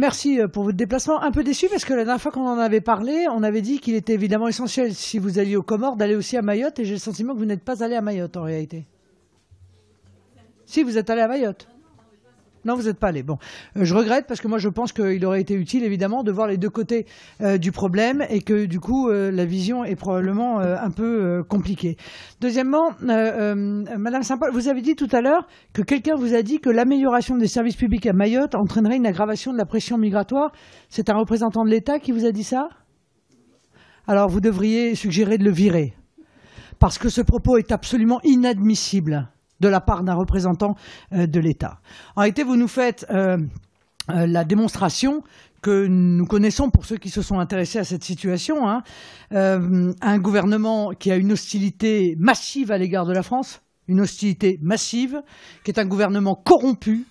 merci pour votre déplacement. Un peu déçu parce que la dernière fois qu'on en avait parlé, on avait dit qu'il était évidemment essentiel, si vous alliez aux Comores, d'aller aussi à Mayotte. Et j'ai le sentiment que vous n'êtes pas allé à Mayotte en réalité. Si, vous êtes allé à Mayotte. Non, vous n'êtes pas allé. Bon, je regrette parce que moi je pense qu'il aurait été utile évidemment de voir les deux côtés du problème et que du coup la vision est probablement un peu compliquée. Deuxièmement, Madame Saint-Paul, vous avez dit tout à l'heure que quelqu'un vous a dit que l'amélioration des services publics à Mayotte entraînerait une aggravation de la pression migratoire. C'est un représentant de l'État qui vous a dit ça? Alors vous devriez suggérer de le virer parce que ce propos est absolument inadmissible de la part d'un représentant de l'État. En réalité, vous nous faites la démonstration que nous connaissons pour ceux qui se sont intéressés à cette situation, hein, un gouvernement qui a une hostilité massive à l'égard de la France, une hostilité massive, qui est un gouvernement corrompu,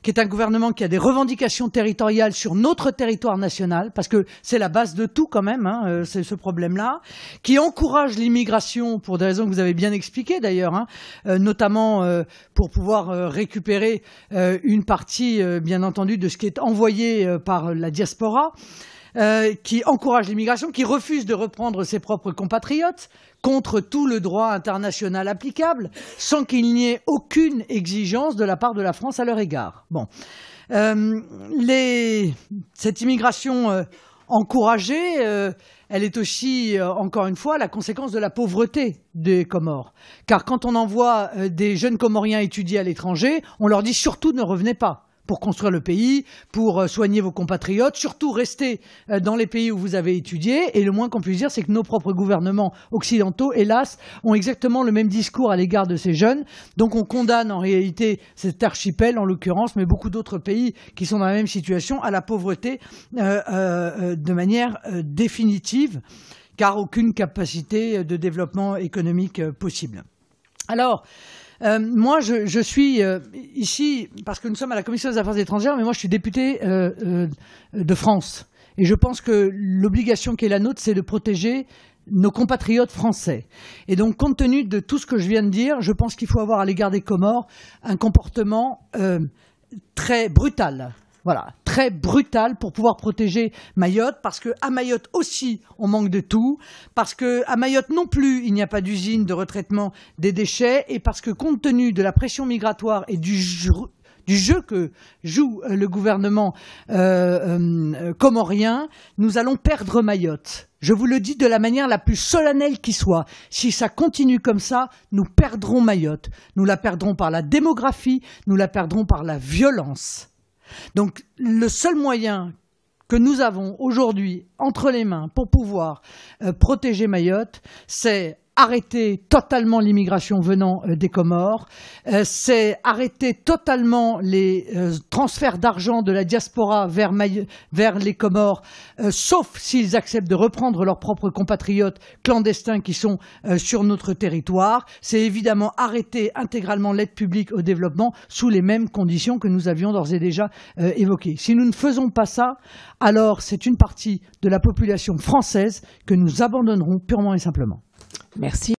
qui est un gouvernement qui a des revendications territoriales sur notre territoire national, parce que c'est la base de tout quand même, hein, c'est ce problème-là, qui encourage l'immigration pour des raisons que vous avez bien expliquées d'ailleurs, hein, notamment pour pouvoir récupérer une partie, bien entendu, de ce qui est envoyé par la diaspora, qui encourage l'immigration, qui refuse de reprendre ses propres compatriotes contre tout le droit international applicable, sans qu'il n'y ait aucune exigence de la part de la France à leur égard. Bon. Cette immigration encouragée, elle est aussi, encore une fois, la conséquence de la pauvreté des Comores. Car quand on envoie des jeunes Comoriens étudier à l'étranger, on leur dit surtout ne revenez pas. Pour construire le pays, pour soigner vos compatriotes, surtout restez dans les pays où vous avez étudié. Et le moins qu'on puisse dire, c'est que nos propres gouvernements occidentaux, hélas, ont exactement le même discours à l'égard de ces jeunes. Donc on condamne en réalité cet archipel, en l'occurrence, mais beaucoup d'autres pays qui sont dans la même situation, à la pauvreté de manière définitive, car aucune capacité de développement économique possible. Alors, moi, je suis ici, parce que nous sommes à la Commission des Affaires étrangères, mais moi je suis député de France. Et je pense que l'obligation qui est la nôtre, c'est de protéger nos compatriotes français. Et donc, compte tenu de tout ce que je viens de dire, je pense qu'il faut avoir à l'égard des Comores un comportement très brutal. Voilà, très brutal pour pouvoir protéger Mayotte, parce qu'à Mayotte aussi, on manque de tout, parce qu'à Mayotte non plus, il n'y a pas d'usine de retraitement des déchets, et parce que compte tenu de la pression migratoire et du jeu que joue le gouvernement comorien, nous allons perdre Mayotte. Je vous le dis de la manière la plus solennelle qui soit. Si ça continue comme ça, nous perdrons Mayotte. Nous la perdrons par la démographie, nous la perdrons par la violence. Donc le seul moyen que nous avons aujourd'hui entre les mains pour pouvoir protéger Mayotte, c'est arrêter totalement l'immigration venant des Comores, c'est arrêter totalement les transferts d'argent de la diaspora vers les Comores, sauf s'ils acceptent de reprendre leurs propres compatriotes clandestins qui sont sur notre territoire. C'est évidemment arrêter intégralement l'aide publique au développement sous les mêmes conditions que nous avions d'ores et déjà évoquées. Si nous ne faisons pas ça, alors c'est une partie de la population française que nous abandonnerons purement et simplement. Merci.